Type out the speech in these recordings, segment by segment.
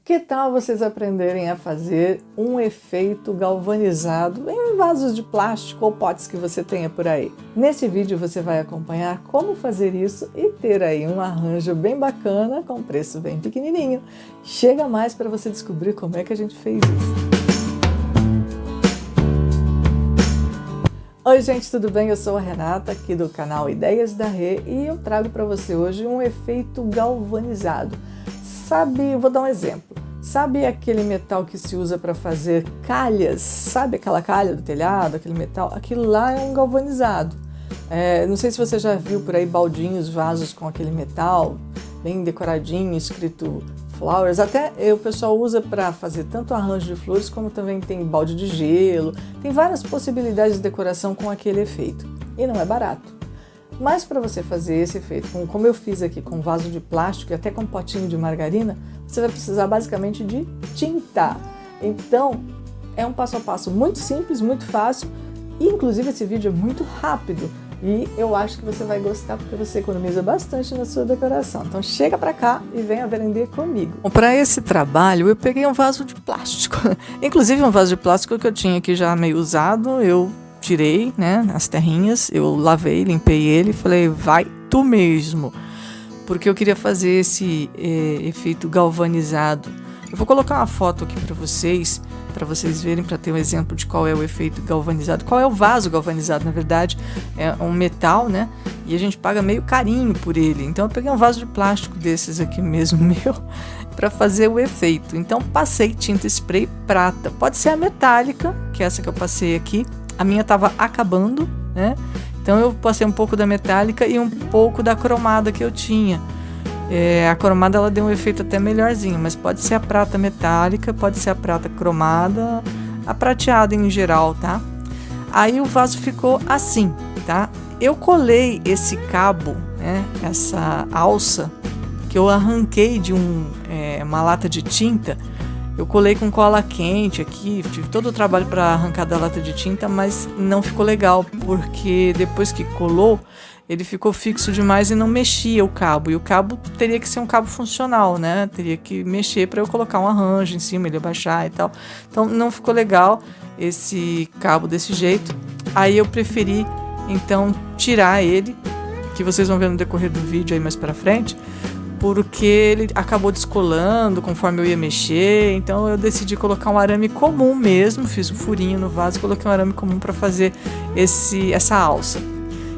Que tal vocês aprenderem a fazer um efeito galvanizado em vasos de plástico ou potes que você tenha por aí? Nesse vídeo você vai acompanhar como fazer isso e ter aí um arranjo bem bacana com preço bem pequenininho. Chega mais para você descobrir como é que a gente fez isso. Oi gente, tudo bem? Eu sou a Renata aqui do canal Ideias da Rê e eu trago para você hoje um efeito galvanizado. Sabe, vou dar um exemplo. Sabe aquele metal que se usa para fazer calhas? Sabe aquela calha do telhado, aquele metal? Aquilo lá é um galvanizado. Não sei se você já viu por aí baldinhos, vasos com aquele metal, bem decoradinho, escrito flowers. Até o pessoal usa para fazer tanto arranjo de flores, como também tem balde de gelo. Tem várias possibilidades de decoração com aquele efeito. E não é barato. Mas para você fazer esse efeito, como eu fiz aqui com vaso de plástico e até com potinho de margarina, você vai precisar basicamente de tinta. Então, é um passo a passo muito simples, muito fácil e inclusive esse vídeo é muito rápido. E eu acho que você vai gostar porque você economiza bastante na sua decoração. Então chega pra cá e venha aprender comigo. Para esse trabalho eu peguei um vaso de plástico. Inclusive um vaso de plástico que eu tinha aqui já meio usado, eu tirei, né, as terrinhas, eu lavei, limpei ele e falei, vai tu mesmo. Porque eu queria fazer esse efeito galvanizado. Eu vou colocar uma foto aqui para vocês verem, para ter um exemplo de qual é o efeito galvanizado. Qual é o vaso galvanizado, na verdade, é um metal, né? E a gente paga meio carinho por ele. Então eu peguei um vaso de plástico desses aqui mesmo, meu, para fazer o efeito. Então passei tinta spray prata. Pode ser a metálica, que é essa que eu passei aqui. A minha estava acabando, né? Então eu passei um pouco da metálica e um pouco da cromada que eu tinha. A cromada ela deu um efeito até melhorzinho, mas pode ser a prata metálica, pode ser a prata cromada, a prateada em geral, tá? Aí o vaso ficou assim, tá? Eu colei esse cabo, né? Essa alça que eu arranquei de uma lata de tinta. Eu colei com cola quente aqui, tive todo o trabalho para arrancar da lata de tinta, mas não ficou legal, porque depois que colou, ele ficou fixo demais e não mexia o cabo. E o cabo teria que ser um cabo funcional, né? Teria que mexer para eu colocar um arranjo em cima, ele abaixar e tal. Então não ficou legal esse cabo desse jeito. Aí eu preferi, então, tirar ele, que vocês vão ver no decorrer do vídeo aí mais para frente, porque ele acabou descolando conforme eu ia mexer, então eu decidi colocar um arame comum mesmo, fiz um furinho no vaso e coloquei um arame comum para fazer essa alça.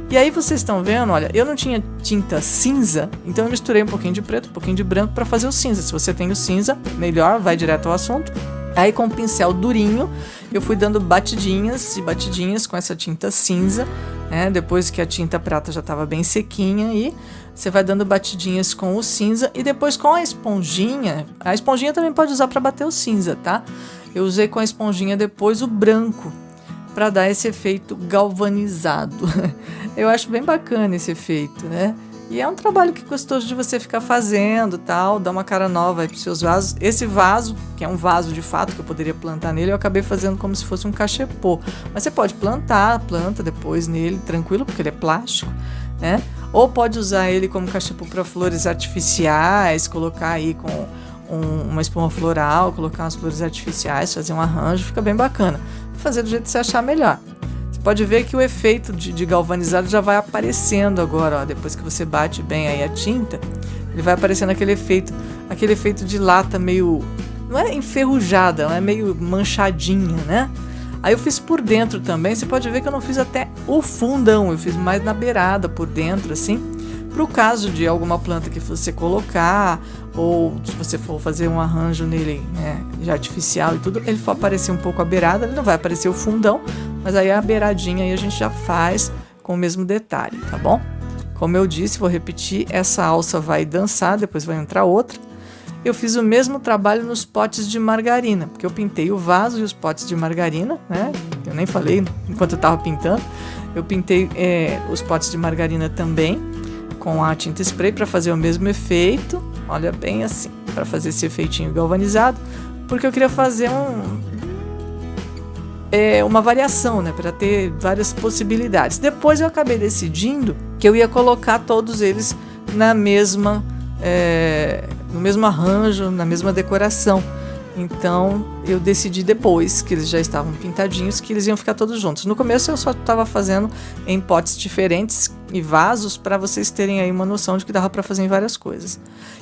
E aí vocês estão vendo, olha, eu não tinha tinta cinza, então eu misturei um pouquinho de preto, um pouquinho de branco para fazer o cinza. Se você tem o cinza, melhor, vai direto ao assunto. Aí com o pincel durinho, eu fui dando batidinhas e batidinhas com essa tinta cinza, né? Depois que a tinta prata já estava bem sequinha, e você vai dando batidinhas com o cinza e depois com a esponjinha também pode usar para bater o cinza, tá? Eu usei com a esponjinha depois o branco para dar esse efeito galvanizado. Eu acho bem bacana esse efeito, né? E é um trabalho que é gostoso de você ficar fazendo, tal, dar uma cara nova aí pros seus vasos. Esse vaso, que é um vaso de fato que eu poderia plantar nele, eu acabei fazendo como se fosse um cachepô. Mas você pode planta depois nele, tranquilo, porque ele é plástico, né? Ou pode usar ele como cachepô para flores artificiais, colocar aí com uma espuma floral, colocar umas flores artificiais, fazer um arranjo, fica bem bacana. Fazer do jeito que você achar melhor. Você pode ver que o efeito de galvanizado já vai aparecendo agora, ó, depois que você bate bem aí a tinta, ele vai aparecendo aquele efeito de lata meio, não é enferrujada, ela é meio manchadinha, né? Aí eu fiz por dentro também, você pode ver que eu não fiz até o fundão, eu fiz mais na beirada, por dentro, assim, para o caso de alguma planta que você colocar, ou se você for fazer um arranjo nele, né, já artificial e tudo, ele for aparecer um pouco a beirada, ele não vai aparecer o fundão, mas aí a beiradinha aí a gente já faz com o mesmo detalhe, tá bom? Como eu disse, vou repetir, essa alça vai dançar, depois vai entrar outra. Eu fiz o mesmo trabalho nos potes de margarina, porque eu pintei o vaso e os potes de margarina, né? Eu nem falei enquanto eu estava pintando. Eu pintei os potes de margarina também com a tinta spray para fazer o mesmo efeito. Olha bem assim, para fazer esse efeitinho galvanizado, porque eu queria fazer uma variação, né? Para ter várias possibilidades. Depois eu acabei decidindo que eu ia colocar todos eles na mesma no mesmo arranjo, na mesma decoração. Então eu decidi depois, que eles já estavam pintadinhos, que eles iam ficar todos juntos. No começo eu só estava fazendo em potes diferentes e vasos, para vocês terem aí uma noção de que dava para fazer em várias coisas.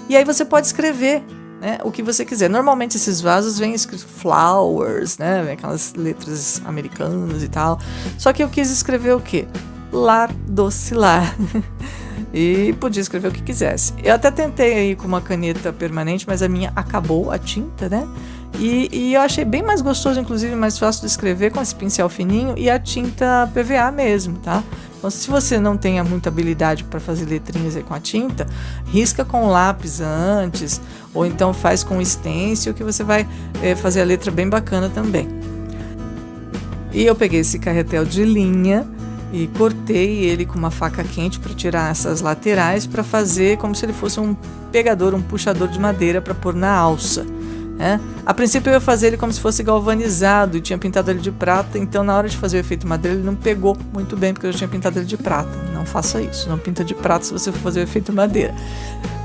E aí você pode escrever, né, o que você quiser. Normalmente esses vasos vêm escrito flowers, né, vem aquelas letras americanas e tal. Só que eu quis escrever o quê? Lar, doce lar. E podia escrever o que quisesse. Eu até tentei aí com uma caneta permanente, mas a minha acabou a tinta, né? E eu achei bem mais gostoso, inclusive mais fácil de escrever com esse pincel fininho e a tinta PVA mesmo, tá? Então, se você não tem muita habilidade para fazer letrinhas aí com a tinta, risca com lápis antes, ou então faz com stencil, que você vai fazer a letra bem bacana também. E eu peguei esse carretel de linha e cortei ele com uma faca quente para tirar essas laterais, para fazer como se ele fosse um pegador, um puxador de madeira para pôr na alça, né? A princípio eu ia fazer ele como se fosse galvanizado e tinha pintado ele de prata, então na hora de fazer o efeito madeira ele não pegou muito bem, porque eu já tinha pintado ele de prata. Não faça isso, não pinta de prata se você for fazer o efeito madeira.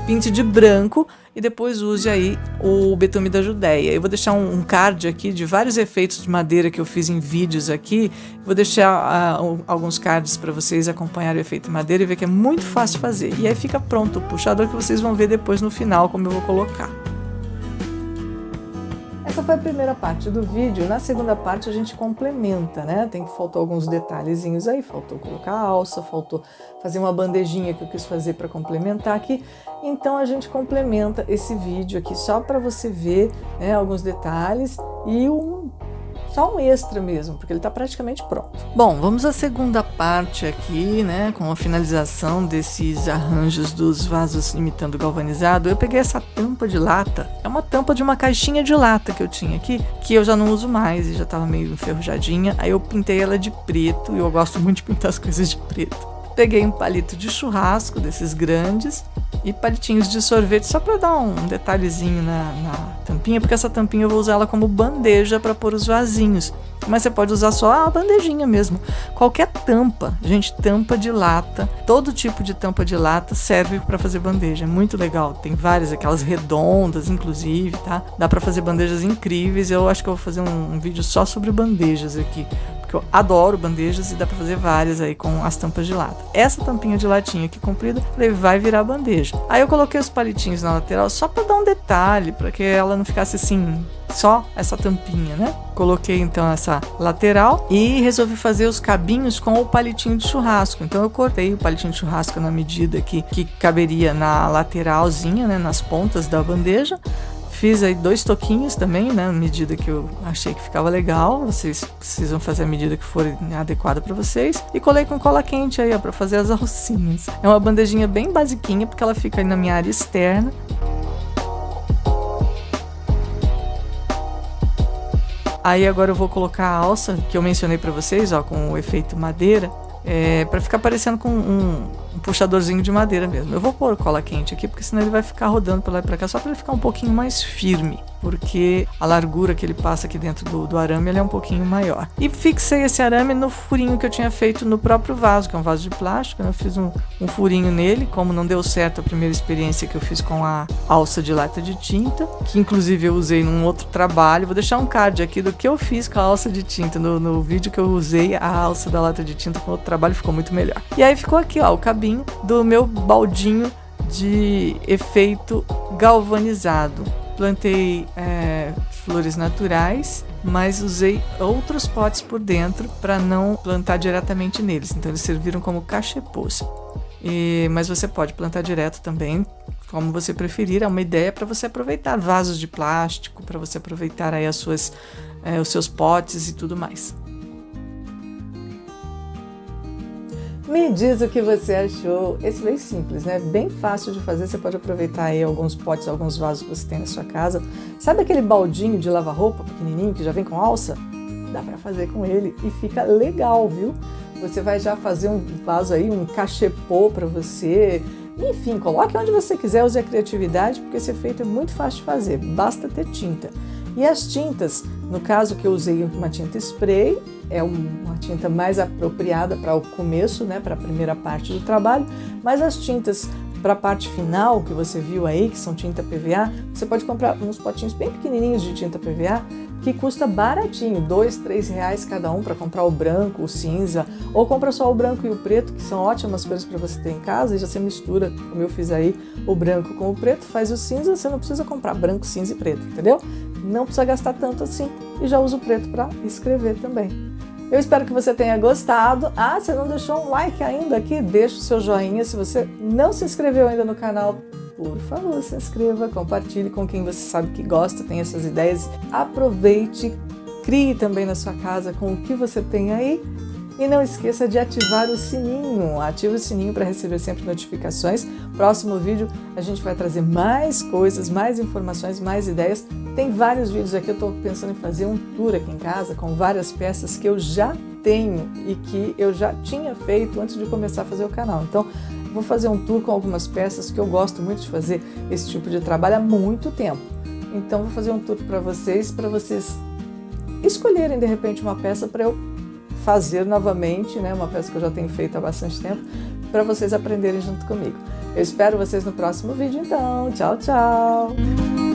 Pinte de branco e depois use aí o betume da Judéia. Eu vou deixar um card aqui de vários efeitos de madeira que eu fiz em vídeos aqui. Vou deixar alguns cards para vocês acompanharem o efeito madeira e ver que é muito fácil fazer. E aí fica pronto o puxador, que vocês vão ver depois no final como eu vou colocar. Essa foi a primeira parte do vídeo. Na segunda parte a gente complementa, né? Faltou alguns detalhezinhos aí, faltou colocar a alça, faltou fazer uma bandejinha que eu quis fazer para complementar aqui. Então a gente complementa esse vídeo aqui só para você ver, né, alguns detalhes e só um extra mesmo, porque ele está praticamente pronto. Bom, vamos à segunda parte aqui, né, com a finalização desses arranjos dos vasos imitando galvanizado. Eu peguei essa tampa de lata, é uma tampa de uma caixinha de lata que eu tinha aqui, que eu já não uso mais e já estava meio enferrujadinha. Aí eu pintei ela de preto, e eu gosto muito de pintar as coisas de preto. Peguei um palito de churrasco desses grandes e palitinhos de sorvete, só para dar um detalhezinho na tampinha, porque essa tampinha eu vou usar ela como bandeja para pôr os vasinhos. Mas você pode usar só a bandejinha mesmo. Qualquer tampa, gente, tampa de lata, todo tipo de tampa de lata serve para fazer bandeja. É muito legal. Tem várias, aquelas redondas, inclusive, tá? Dá para fazer bandejas incríveis. Eu acho que eu vou fazer um vídeo só sobre bandejas aqui, porque eu adoro bandejas e dá para fazer várias aí com as tampas de lata. Essa tampinha de latinha aqui comprida, falei, vai virar bandeja. Aí eu coloquei os palitinhos na lateral só para dar um detalhe, para que ela não ficasse assim, só essa tampinha, né? Coloquei então essa lateral e resolvi fazer os cabinhos com o palitinho de churrasco. Então eu cortei o palitinho de churrasco na medida que caberia na lateralzinha, né, nas pontas da bandeja. Fiz aí 2 toquinhos também, né, na medida que eu achei que ficava legal. Vocês precisam fazer a medida que for adequada para vocês. E colei com cola quente aí, ó, para fazer as alcinhas. É uma bandejinha bem basiquinha, porque ela fica aí na minha área externa. Aí agora eu vou colocar a alça, que eu mencionei para vocês, ó, com o efeito madeira, para ficar parecendo com um puxadorzinho de madeira mesmo. Eu vou pôr cola quente aqui, porque senão ele vai ficar rodando para lá e para cá, só para ele ficar um pouquinho mais firme, porque a largura que ele passa aqui dentro do arame ele é um pouquinho maior. E fixei esse arame no furinho que eu tinha feito no próprio vaso, que é um vaso de plástico, né? Eu fiz um furinho nele, como não deu certo a primeira experiência que eu fiz com a alça de lata de tinta, que inclusive eu usei num outro trabalho. Vou deixar um card aqui do que eu fiz com a alça de tinta no vídeo que eu usei a alça da lata de tinta com outro trabalho, ficou muito melhor. E aí ficou aqui, ó, o cabinho do meu baldinho de efeito galvanizado. Plantei flores naturais, mas usei outros potes por dentro para não plantar diretamente neles. Então eles serviram como cachepôs. Mas você pode plantar direto também, como você preferir. É uma ideia para você aproveitar vasos de plástico, para você aproveitar aí os seus potes e tudo mais. Me diz o que você achou. Esse veio simples, né? Bem fácil de fazer. Você pode aproveitar aí alguns potes, alguns vasos que você tem na sua casa. Sabe aquele baldinho de lavar roupa pequenininho que já vem com alça? Dá para fazer com ele e fica legal, viu? Você vai já fazer um vaso aí, um cachepô para você. Enfim, coloque onde você quiser, use a criatividade, porque esse efeito é muito fácil de fazer. Basta ter tinta. E as tintas, no caso que eu usei uma tinta spray, é uma tinta mais apropriada para o começo, né, para a primeira parte do trabalho, mas as tintas Para a parte final que você viu aí, que são tinta PVA, você pode comprar uns potinhos bem pequenininhos de tinta PVA, que custa baratinho, R$2, R$3 cada um para comprar o branco, o cinza, ou compra só o branco e o preto, que são ótimas coisas para você ter em casa, e já você mistura, como eu fiz aí, o branco com o preto, faz o cinza, você não precisa comprar branco, cinza e preto, entendeu? Não precisa gastar tanto assim, e já usa o preto para escrever também. Eu espero que você tenha gostado. Você não deixou um like ainda aqui? Deixa o seu joinha. Se você não se inscreveu ainda no canal, por favor, se inscreva, compartilhe com quem você sabe que gosta, tem essas ideias. Aproveite, crie também na sua casa com o que você tem aí. E não esqueça de ativar o sininho. Ative o sininho para receber sempre notificações. Próximo vídeo a gente vai trazer mais coisas, mais informações, mais ideias. Tem vários vídeos aqui, eu estou pensando em fazer um tour aqui em casa com várias peças que eu já tenho e que eu já tinha feito antes de começar a fazer o canal. Então, vou fazer um tour com algumas peças que eu gosto muito de fazer esse tipo de trabalho há muito tempo. Então, vou fazer um tour para vocês escolherem de repente uma peça para eu fazer novamente, né? Uma peça que eu já tenho feito há bastante tempo, para vocês aprenderem junto comigo. Eu espero vocês no próximo vídeo, então. Tchau, tchau!